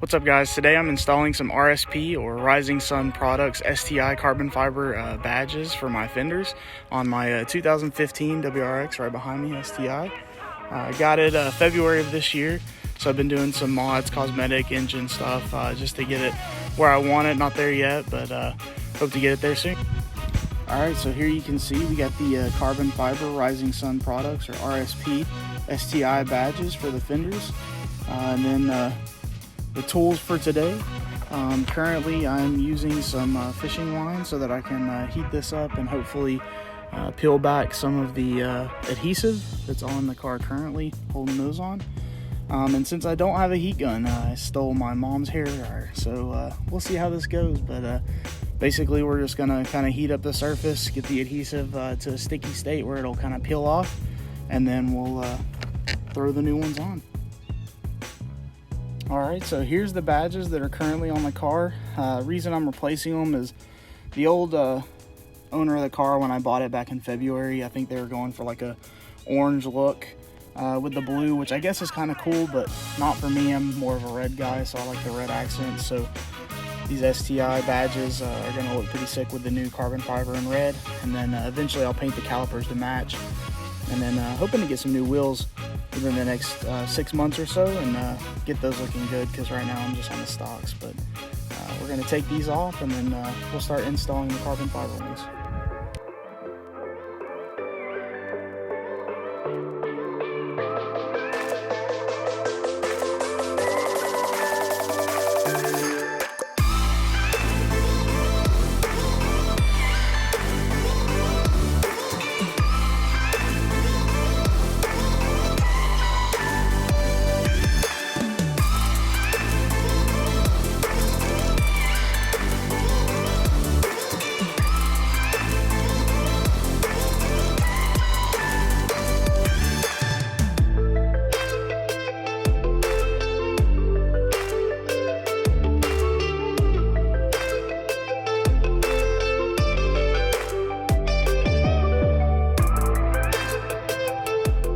What's up guys, today I'm installing some RSP or Rising Sun Products STi carbon fiber badges for my fenders on my 2015 WRX right behind me STi. I got it February of this year, so I've been doing some mods, cosmetic, engine stuff just to get it where I want it. Not there yet, but hope to get it there soon. Alright, so here you can see we got the carbon fiber Rising Sun Products or RSP STi badges for the fenders. And then the tools for today. Currently I'm using some fishing line so that I can heat this up and hopefully peel back some of the adhesive that's on the car currently, holding those on. And since I don't have a heat gun, I stole my mom's hair dryer, so we'll see how this goes. But basically we're just gonna kind of heat up the surface, get the adhesive to a sticky state where it'll kind of peel off, and then we'll throw the new ones on. Alright, so here's the badges that are currently on the car. Reason I'm replacing them is the old owner of the car, when I bought it back in February, I think they were going for like a orange look with the blue, which I guess is kind of cool, but not for me. I'm more of a red guy, so I like the red accents. So these STi badges are going to look pretty sick with the new carbon fiber in red, and then eventually I'll paint the calipers to match, and then hoping to get some new wheels within the next 6 months or so and get those looking good, because right now I'm just on the stocks. But we're going to take these off and then we'll start installing the carbon fiber ones.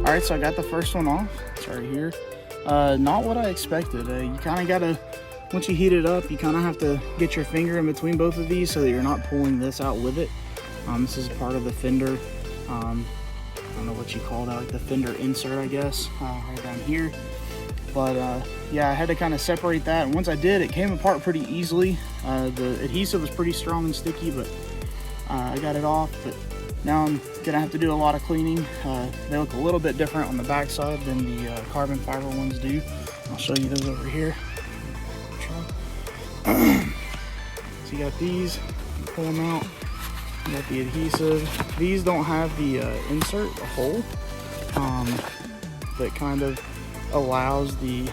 Alright, so I got the first one off. It's right here. Not what I expected. You kind of got to, once you heat it up, you kind of have to get your finger in between both of these so that you're not pulling this out with it. This is part of the fender, I don't know what you call that, like the fender insert, I guess, right down here. But yeah, I had to kind of separate that, and once I did, it came apart pretty easily. The adhesive was pretty strong and sticky, but I got it off. But now I'm gonna have to do a lot of cleaning. They look a little bit different on the back side than the carbon fiber ones do. I'll show you those over here. So you got these, you pull them out. You got the adhesive. These don't have the insert, the hole, that kind of allows the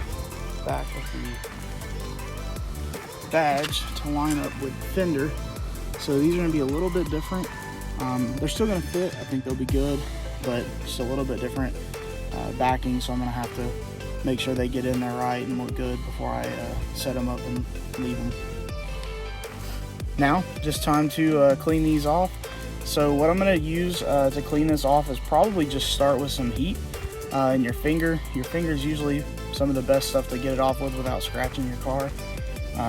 back of the badge to line up with the fender. So these are gonna be a little bit different. They're still going to fit. I think they'll be good, but just a little bit different backing, so I'm going to have to make sure they get in there right and look good before I set them up and leave them. Now, just time to clean these off. So what I'm going to use to clean this off is probably just start with some heat in your finger. Your finger is usually some of the best stuff to get it off with without scratching your car.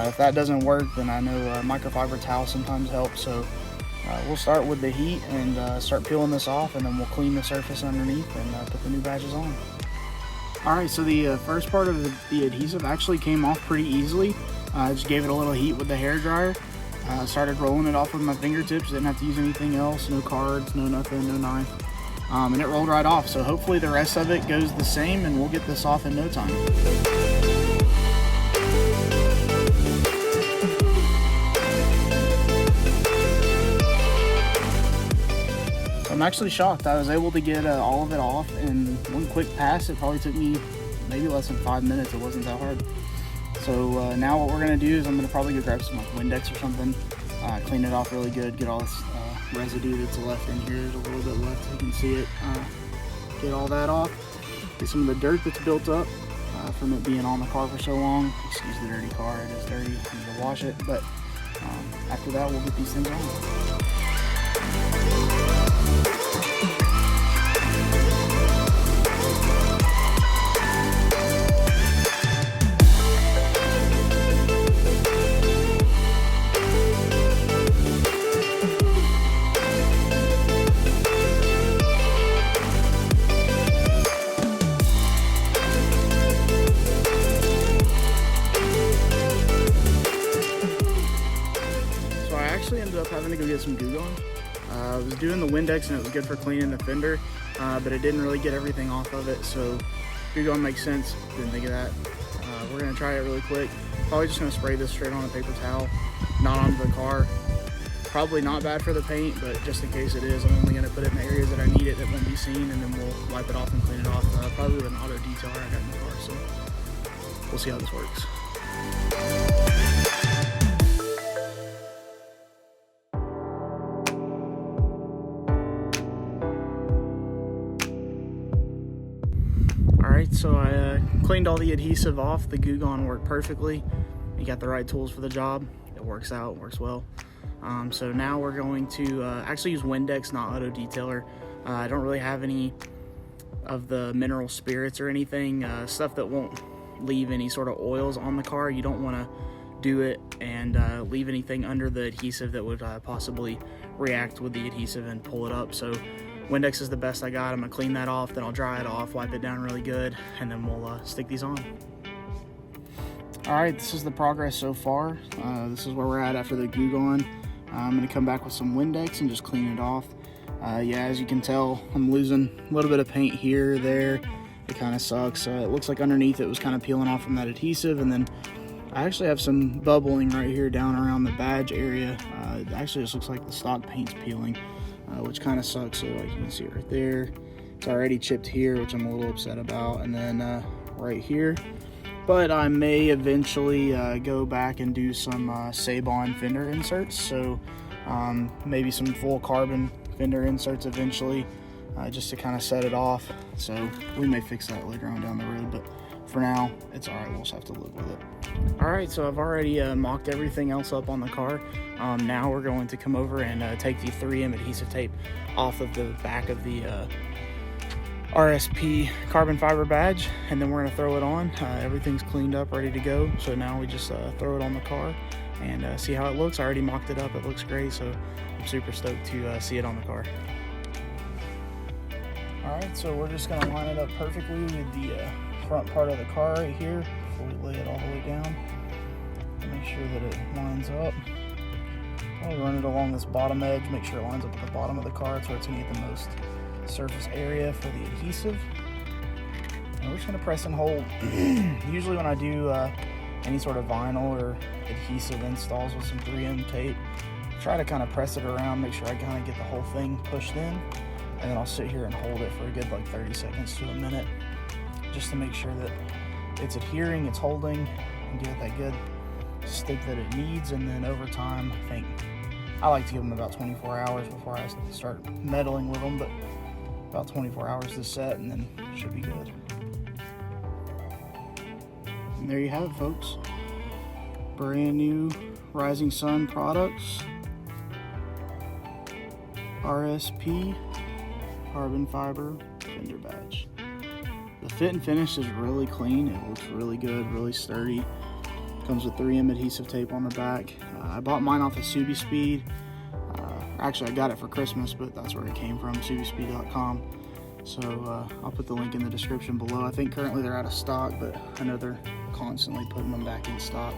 If that doesn't work, then I know microfiber towel sometimes helps. So we'll start with the heat and start peeling this off, and then we'll clean the surface underneath and put the new badges on. Alright, so the first part of the adhesive actually came off pretty easily. I just gave it a little heat with the hair dryer. Started rolling it off with my fingertips. Didn't have to use anything else, no cards, no nothing, no knife. And it rolled right off. So hopefully the rest of it goes the same and we'll get this off in no time. I'm actually shocked. I was able to get all of it off in one quick pass. It probably took me maybe less than 5 minutes. It wasn't that hard. So now what we're going to do is I'm going to probably go grab some like Windex or something, clean it off really good, get all this residue that's left in here. There's a little bit left, so you can see it. Get all that off. Get some of the dirt that's built up from it being on the car for so long. Excuse the dirty car, it is dirty. I need to wash it. But after that, we'll get these things on. to go get some Goo Gone. I was doing the Windex and it was good for cleaning the fender, but it didn't really get everything off of it, so Goo Gone makes sense. Didn't think of that. We're gonna try it really quick. Probably just gonna spray this straight on a paper towel, not onto the car. Probably not bad for the paint, but just in case it is, I'm only gonna put it in the areas that I need it that won't be seen, and then we'll wipe it off and clean it off. Probably with an auto detailer I got in the car, so we'll see how this works. Alright, so I cleaned all the adhesive off. The Goo Gone worked perfectly. You got the right tools for the job. It works out, works well. So now we're going to actually use Windex, not auto detailer. I don't really have any of the mineral spirits or anything, stuff that won't leave any sort of oils on the car. You don't want to do it and leave anything under the adhesive that would possibly react with the adhesive and pull it up. So Windex is the best I got. I'm gonna clean that off, then I'll dry it off, wipe it down really good, and then we'll stick these on. All right, this is the progress so far. This is where we're at after the Goo Gone. I'm gonna come back with some Windex and just clean it off. Yeah, as you can tell, I'm losing a little bit of paint here, there. It kind of sucks. It looks like underneath it was kind of peeling off from that adhesive, and then I actually have some bubbling right here down around the badge area. It actually just looks like the stock paint's peeling, which kind of sucks. So like you can see right there, it's already chipped here, which I'm a little upset about, and then right here. But I may eventually go back and do some Sabon fender inserts, so maybe some full carbon fender inserts eventually, just to kind of set it off. So we may fix that later on down the road, but for now it's all right. We'll just have to live with it. All right, so I've already mocked everything else up on the car. Now we're going to come over and take the 3M adhesive tape off of the back of the RSP carbon fiber badge, and then we're going to throw it on. Everything's cleaned up, ready to go, so now we just throw it on the car and see how it looks. I already mocked it up. It looks great, so I'm super stoked to see it on the car. All right, so we're just going to line it up perfectly with the front part of the car right here before we lay it all the way down. Make sure that it lines up. I'll run it along this bottom edge, make sure it lines up at the bottom of the car. It's where it's going to get the most surface area for the adhesive. And we're just going to press and hold. Usually when I do any sort of vinyl or adhesive installs with some 3M tape, try to kind of press it around, make sure I kind of get the whole thing pushed in, and then I'll sit here and hold it for a good like 30 seconds to a minute, just to make sure that it's adhering, it's holding, and give it that good stick that it needs. And then over time, I like to give them about 24 hours before I start meddling with them, but about 24 hours to set, and then it should be good. And there you have it, folks. Brand new Rising Sun products. RSP carbon fiber fender badge. The fit and finish is really clean. It looks really good, really sturdy. Comes with 3M adhesive tape on the back. I bought mine off of Subaru. Actually, I got it for Christmas, but that's where it came from, subispeed.com. So I'll put the link in the description below. I think currently they're out of stock, but I know they're constantly putting them back in stock.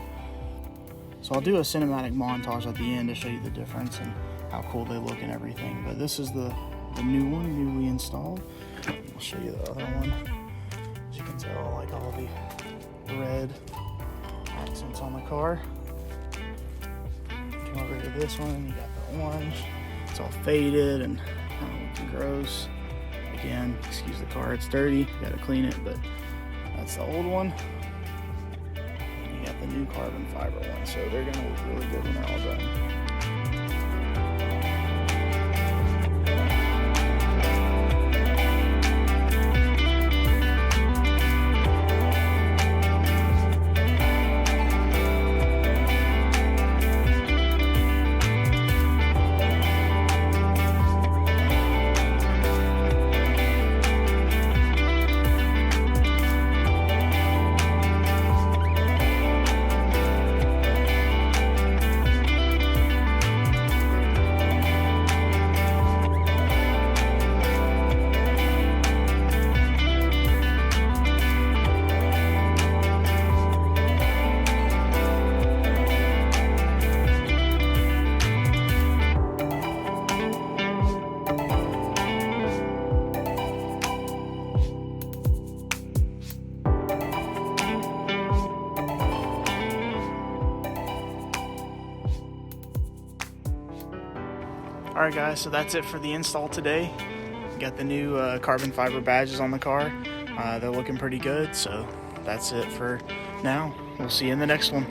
So I'll do a cinematic montage at the end to show you the difference and how cool they look and everything. But this is the new one, newly installed. I'll show you the other one. As you can tell, I like all the red accents on the car. Come over to this one, you got the orange. It's all faded and looking gross. Again, excuse the car, it's dirty, you gotta clean it, but that's the old one. And you got the new carbon fiber one, so they're gonna look really good when they're all done. Alright guys, so that's it for the install today. Got the new carbon fiber badges on the car. They're looking pretty good, so that's it for now. We'll see you in the next one.